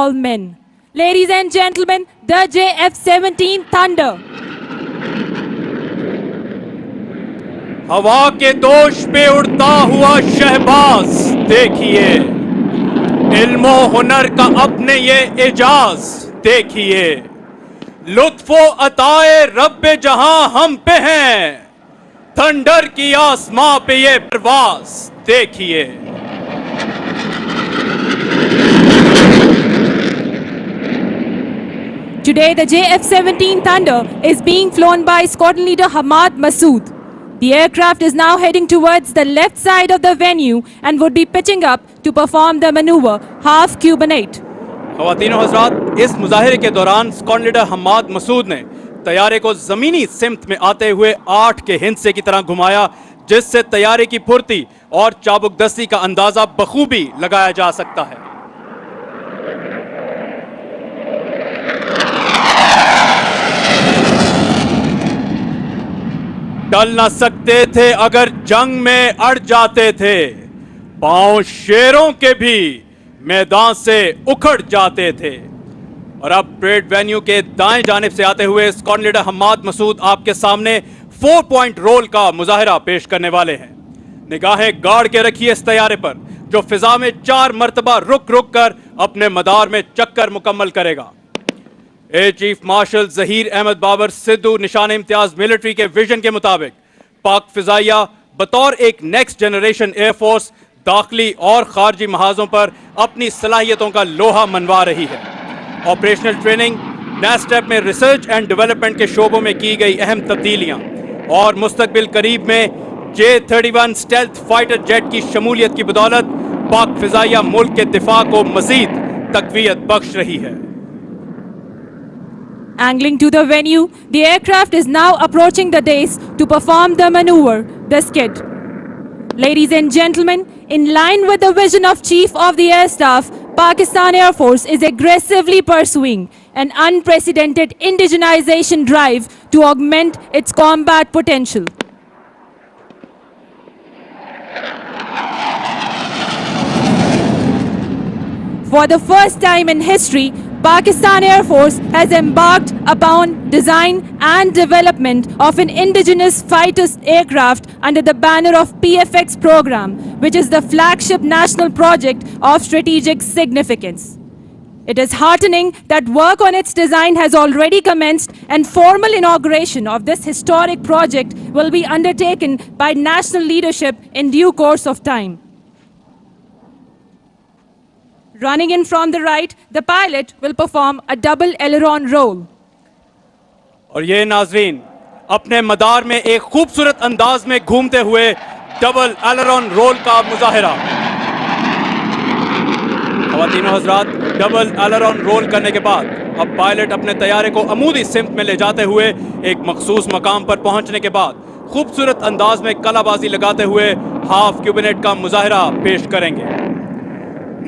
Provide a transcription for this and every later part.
all men. Ladies and gentlemen, the JF-17 Thunder. हवा के दोष पे उड़ता हुआ शहबाज देखिए, इल्मो हुनर का अपने ये एजाज देखिए, लुत्फो अताए रब्बे जहां हम पे हैं, थंडर की आसमां पे ये परवाज देखिए। Today, the JF-17 Thunder is being flown by Squadron Leader Hamad Masood. The aircraft is now heading towards the left side of the venue and would be pitching up to perform the maneuver half Cubanate. ख़वातीनो हज़रात, इस मुजाहिरे के दौरान squadron leader Hammad Masood ने तैयारे को ज़मीनी सिमत में आते हुए 8 के हिंसे की तरह घुमाया, जिससे तैयारे की फुर्ती और चाबुकदस्ती का अंदाज़ा बखूबी लगाया जा सकता है। टल न सकते थे अगर जंग में अड़ जाते थे, पांव शेरों के भी मैदान से उखड़ जाते थे। और अब परेड वेन्यू के दाएं जानिब से आते हुए स्क्वाड्रन लीडर हम्माद मसूद आपके सामने 4 पॉइंट रोल का मुजाहिरा पेश करने वाले हैं। निगाहें गाड़ के रखिए इस तैयारे पर, जो फिजा में 4 मरतबा रुक रुक कर अपने मदार में चक्कर मुकम्मल करेगा। Air chief marshal Zaheer Ahmed Babar Sidhu निशान इम्तियाज मिलिट्री के विजन के मुताबिक पाक फिजाइया बतौर एक नेक्स्ट जनरेशन एयरफोर्स दाखिली और खारजी महाजों पर अपनी सलाहियतों का लोहा मनवा रही है। ऑपरेशनल ट्रेनिंग, नेस्टेप में रिसर्च एंड डेवलपमेंट के शोबों में की गई अहम तब्दीलियां और मुस्तकबिल करीब में J-31 स्टेल्थ फाइटर जेट की शमूलियत की बदौलत पाक फिजाइया मुल्क के दिफा को मजीद तकवीयत बख्श रही है। Angling to the venue, the aircraft is now approaching the dais to perform the maneuver, the skid. Ladies and gentlemen, in line with the vision of Chief of the Air Staff, Pakistan Air Force is aggressively pursuing an unprecedented indigenization drive to augment its combat potential. For the first time in history, Pakistan Air Force has embarked upon design and development of an indigenous fighter aircraft under the banner of PFX program, which is the flagship national project of strategic significance. It is heartening that work on its design has already commenced and formal inauguration of this historic project will be undertaken by national leadership in due course of time. Running in from the right, the pilot will perform a double aileron roll. और ये नाजरीन अपने मदार में एक खूबसूरत अंदाज में घूमते हुए डबल aileron रोल का मुजाहिरा। ख़वातीनो हज़रात, डबल aileron रोल करने के बाद अब पायलट अपने तैयारे को अमूदी सिमत में ले जाते हुए एक मखसूस मकाम पर पहुंचने के बाद खूबसूरत अंदाज में कलाबाजी लगाते हुए हाफ क्यूबिनेट का मुजाहिरा पेश करेंगे।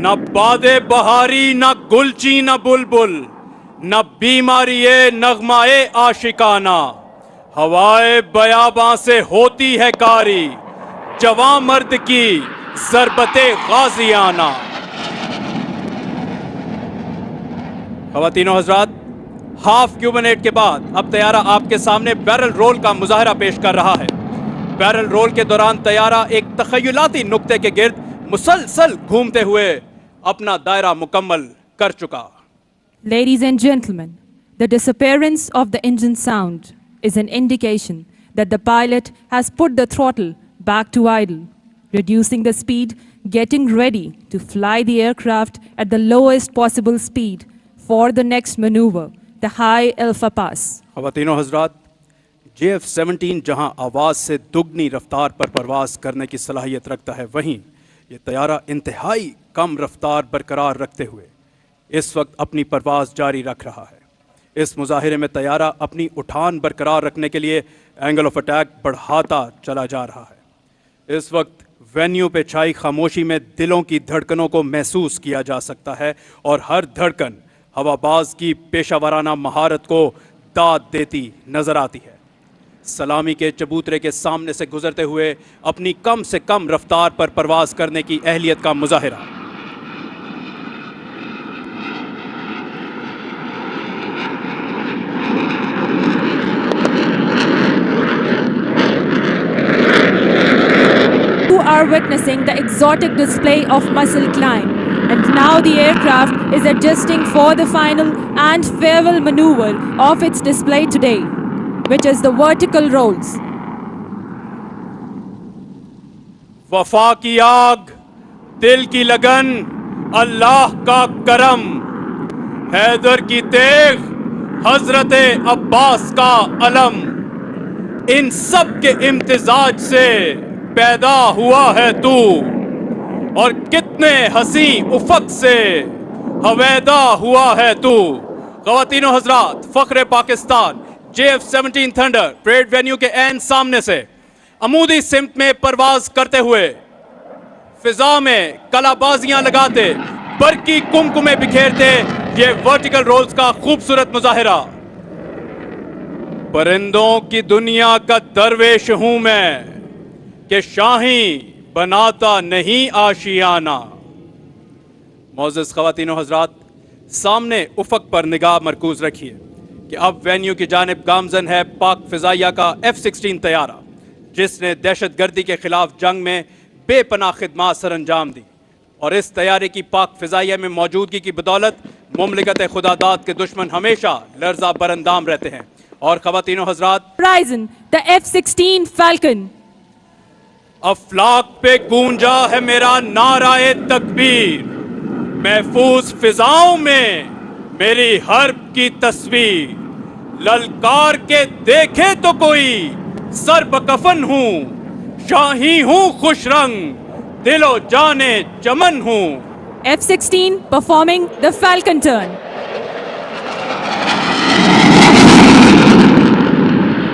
न बादे बहारी, न गुलची, न बुलबुल, न बीमारी नगमाए आशिकाना, हवाए बयाबां से होती है कारी, जवां मर्द की ज़रबते गाजियाना। ख़वातीनो हज़रात, हाफ क्यूबिनेट के बाद अब तैयारा आपके सामने बैरल रोल का मुजाहिरा पेश कर रहा है। बैरल रोल के दौरान तैयारा एक तख़य्युलाती नुक्ते के गिर्द मुसलसल घूमते हुए अपना दायरा मुकम्मल कर चुका। Ladies and gentlemen, the disappearance of the engine sound is an indication that the pilot has put the throttle back to idle, reducing the speed, getting ready to fly the aircraft at the lowest possible speed for the next maneuver, the high Alpha Pass. ख़वातीनो Hazrat, JF-17 जहां आवाज़ से दुगनी रफ्तार पर परवाज़ करने की सलाहियत रखता है, वहीं ये तैयारा इंतहाई कम रफ्तार बरकरार रखते हुए इस वक्त अपनी परवाज़ जारी रख रहा है। इस मुजाहिरे में तैयारा अपनी उठान बरकरार रखने के लिए एंगल ऑफ अटैक बढ़ाता चला जा रहा है। इस वक्त वेन्यू पे छाई खामोशी में दिलों की धड़कनों को महसूस किया जा सकता है और हर धड़कन हवाबाज की पेशावराना महारत को दाद देती नजर आती है। सलामी के चबूतरे के सामने से गुजरते हुए अपनी कम से कम रफ्तार पर परवाज़ करने की अहलियत का मुजाहिरा। are witnessing the exotic display of muscle climb. And now the aircraft is adjusting for the final and farewell maneuver of its display today, which is the vertical rolls. वफा की आग, दिल की लगन, अल्लाह का करम, हैदर की तेग, हजरत अब्बास का अलम, इन सब के इम्तिजाज से पैदा हुआ है तू, और कितने हसी उफक से हवैदा हुआ है तू। ख़वातीनो हजरात, फ़ख्र Pakistan JF-17 thunder parade venue के ऐन सामने से अमूदी सिमत में परवाज करते हुए फिजा में कलाबाजियां लगाते, बरकी कुमकुमे बिखेरते, ये वर्टिकल रोल्स का खूबसूरत मुजाहिरा। परिंदों की दुनिया का दरवेश हूं मैं कि शाही बनाता नहीं आशियाना। मोअज़्ज़ज़ ख़वातीनो हजरात, सामने उफक पर निगाह मरकूज रखिए कि अब वेन्यू की जानिब गामजन है पाक फिजाइया का F-16 तैयारा, जिसने दहशतगर्दी के खिलाफ जंग में बेपनाह खिदमात सर अंजाम दी, और इस तैयारे की पाक फिजाइया में मौजूदगी की बदौलत मुमलिकत खुदादाद के दुश्मन हमेशा लर्जा बरंदाम रहते हैं। और ख़वातीनो हजरात, Horizon, the F-16 Falcon. अफलाक पे गूंजा है मेरा नाराए तकबीर, महफूज फिजाओं में मेरी हर्ब की तस्वीर, ललकार के देखे तो कोई सर बकफन हूं, शाही हूं खुश रंग, दिलो जाने चमन हूं। F-16 performing the Falcon turn.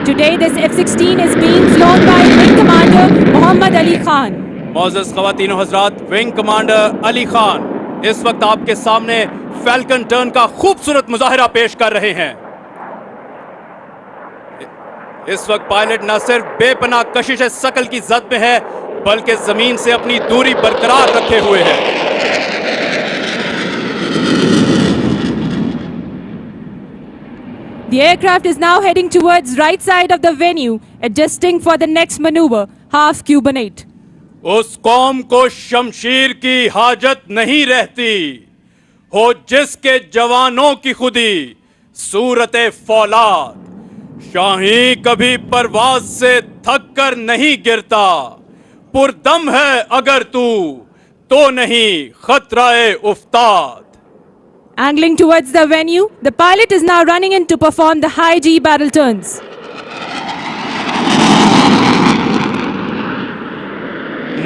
Today this F-16 is being flown by Wing Commander Mohammad Ali Khan. मोअज़्ज़ज़ ख़वातीनो Hazrat, wing commander Ali Khan इस वक्त आपके सामने फैल्कन टर्न का खूबसूरत मुजाहिरा पेश कर रहे हैं। इस वक्त पायलट न सिर्फ बेपनाह कशिश सकल की जद में है, बल्कि जमीन से अपनी दूरी बरकरार रखे हुए है। The aircraft is now heading towards right side of the venue, adjusting for the next maneuver, half Cubanate. उस कौम को शमशीर की हाजत नहीं रहती, हो जिसके जवानों की खुदी सूरत फौलाद, शाही कभी परवाज से थक कर नहीं गिरता, पुरदम है अगर तू तो नहीं खतराए उफ्ताद। Angling towards the venue, the pilot is now running in to perform the high G barrel turns.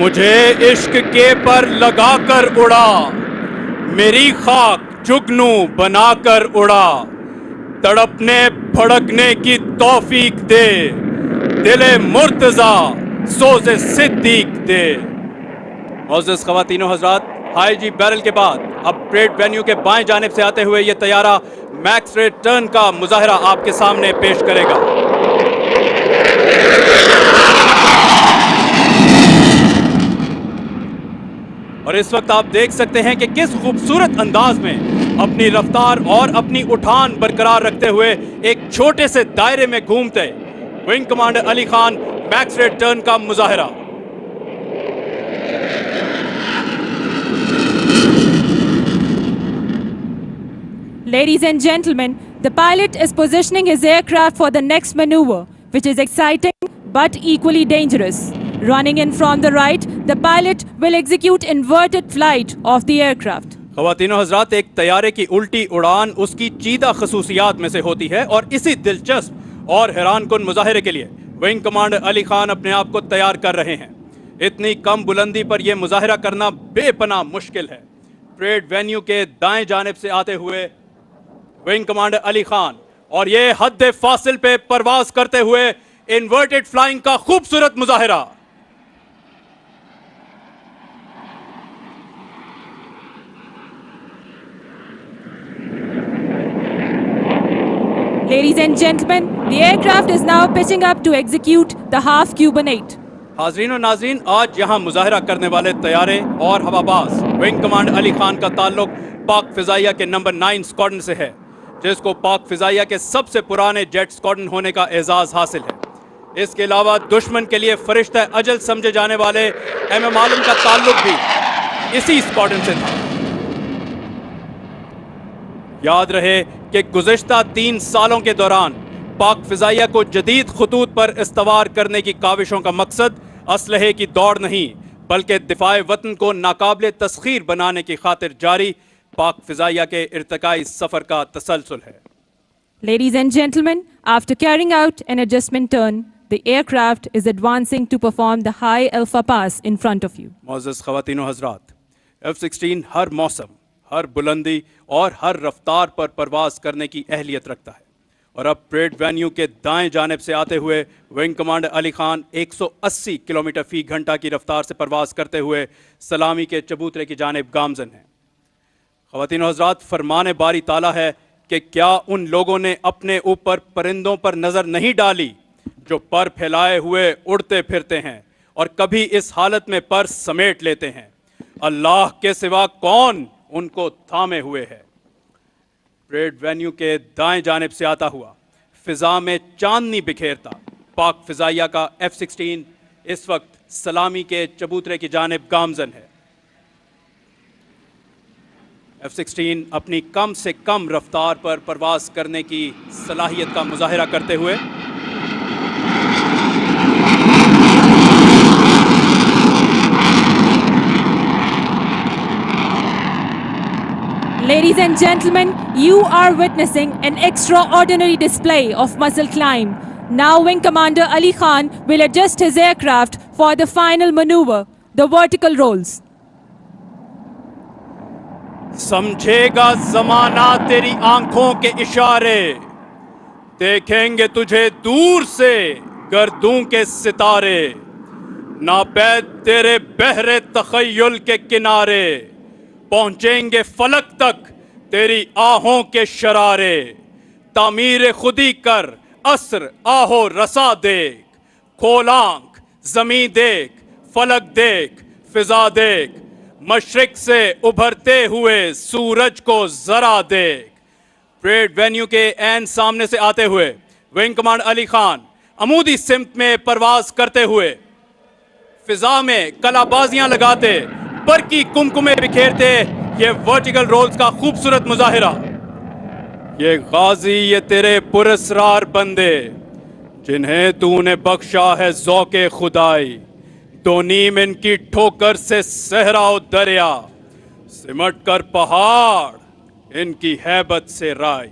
मुझे इश्क के पर लगाकर उड़ा, मेरी खाक जुगनू बनाकर उड़ा, तड़पने भड़कने की तौफीक दे, दिले मुर्तजा सोज़े सिद्दीक दे। मोअज़्ज़ज़ ख़वातीनो हज़रात, हाई जी बैरल के बाद अब परेड वेन्यू के बाएं जानिब से आते हुए ये तैयारा मैक्स रेट टर्न का मुजाहिरा आपके सामने पेश करेगा। और इस वक्त आप देख सकते हैं कि किस खूबसूरत अंदाज में अपनी रफ्तार और अपनी उठान बरकरार रखते हुए एक छोटे से दायरे में घूमते wing commander Ali Khan max rate turn का मुजाहिरा। Ladies and gentlemen, the pilot is positioning his aircraft for the next maneuver, which is exciting but equally dangerous. Running in from the right, the pilot will execute inverted flight of the aircraft. ख़वातीनो हज़रात, एक तैयारे की उल्टी उड़ान उसकी चीदा खसूसियात में से होती है, और इसी दिलचस्प और हैरानकुन मुजाहिरे के लिए विंग कमांडर अली खान अपने आप को तैयार कर रहे हैं। इतनी कम बुलंदी पर यह मुजाहिरा करना बेपनाह मुश्किल है। परेड वेन्यू के दाएं जानिब से आते हुए विंग कमांडर अली खान और ये हद फासिल पे परवाज करते हुए इन्वर्टेड फ्लाइंग का खूबसूरत मुजाहिरा। Ladies and gentlemen, the aircraft is now pitching up to execute the half Cubanate. हाजरीन और नाजरीन, आज यहाँ मुजाहिरा करने वाले तैयारे और हवाबाज विंग कमांडर अली खान का ताल्लुक पाक फिजाइया के नंबर 9 स्क्वाड्रन से है, जिसको पाक फिजाइया के सबसे पुराने जेट स्क्वाड्रन होने का एजाज हासिल है। इसके अलावा दुश्मन के लिए फरिश्ता अजल समझे जाने वाले एमएम आलम का ताल्लुक भी इसी स्क्वाड्रन से था। याद रहे कि गुज़िश्ता 3 सालों के दौरान पाक फिजाइया को जदीद खतूत पर इस्तवार करने की काविशों का मकसद असलहे की दौड़ नहीं बल्कि दिफाए वतन को नाकाबिले तस्खीर बनाने की खातिर जारी पाक फिजाइया के इर्तिकाई सफर का तसलसल है। Ladies and gentlemen, after carrying out an adjustment turn, the aircraft is advancing to perform the high alpha pass in front of you. मोअज़्ज़ज़ ख़वातीन व हज़रात, F-16 हर मौसम, हर बुलंदी और हर रफ्तार पर परवाज करने की अहलियत रखता है और अब परेड वेन्यू के दाएं जानिब से आते हुए wing commander Ali Khan 180 kilometre फी घंटा की रफ्तार से परवाज करते हुए सलामी के चबूतरे की जानिब गामजन हैं। ख़वातीन व हज़रात, फरमान बारी ताला है कि क्या उन लोगों ने अपने ऊपर परिंदों पर नज़र नहीं डाली जो पर फैलाए हुए उड़ते फिरते हैं और कभी इस हालत में पर समेट लेते हैं। अल्लाह के सिवा कौन उनको थामे हुए है। परेड वेन्यू के दाएं जानिब से आता हुआ फिजा में चांदनी बिखेरता पाक फिजाइया का F-16 इस वक्त सलामी के चबूतरे की जानिब गामजन है। F-16 अपनी कम से कम रफ्तार पर परवाज करने की सलाहियत का मुजाहिरा करते हुए Ladies and gentlemen, you are witnessing an extraordinary display of muscle climb. Now Wing Commander Ali Khan will adjust his aircraft for the final maneuver, the vertical rolls. समझेगा जमाना तेरी आंखों के इशारे, देखेंगे तुझे दूर से गर्दों के सितारे, नापैद तेरे बहरे तखय्युल के किनारे, पहुंचेंगे फलक तक तेरी आहों के शरारे, तामीर खुदी कर अस्र आहो रसा देख, खोल आंख जमी देख, फलक देख, फिजा देख, मशरिक से उभरते हुए सूरज को जरा देख। परेड वेन्यू के ऐन सामने से आते हुए विंग कमांडर अली खान अमूदी सिमत में परवाज करते हुए फिजा में कलाबाजियां लगाते बरकी कुमकुमे बिखेरते ये वर्टिकल रोल्स का खूबसूरत मुजाहिरा। ये गाजी ये तेरे पुरस्रार बंदे जिन्हें तूने बख्शा है ज़ौक़े खुदाई, दो नीम इनकी ठोकर से सहरा दरिया, सिमट कर पहाड़ इनकी हैबत से राई।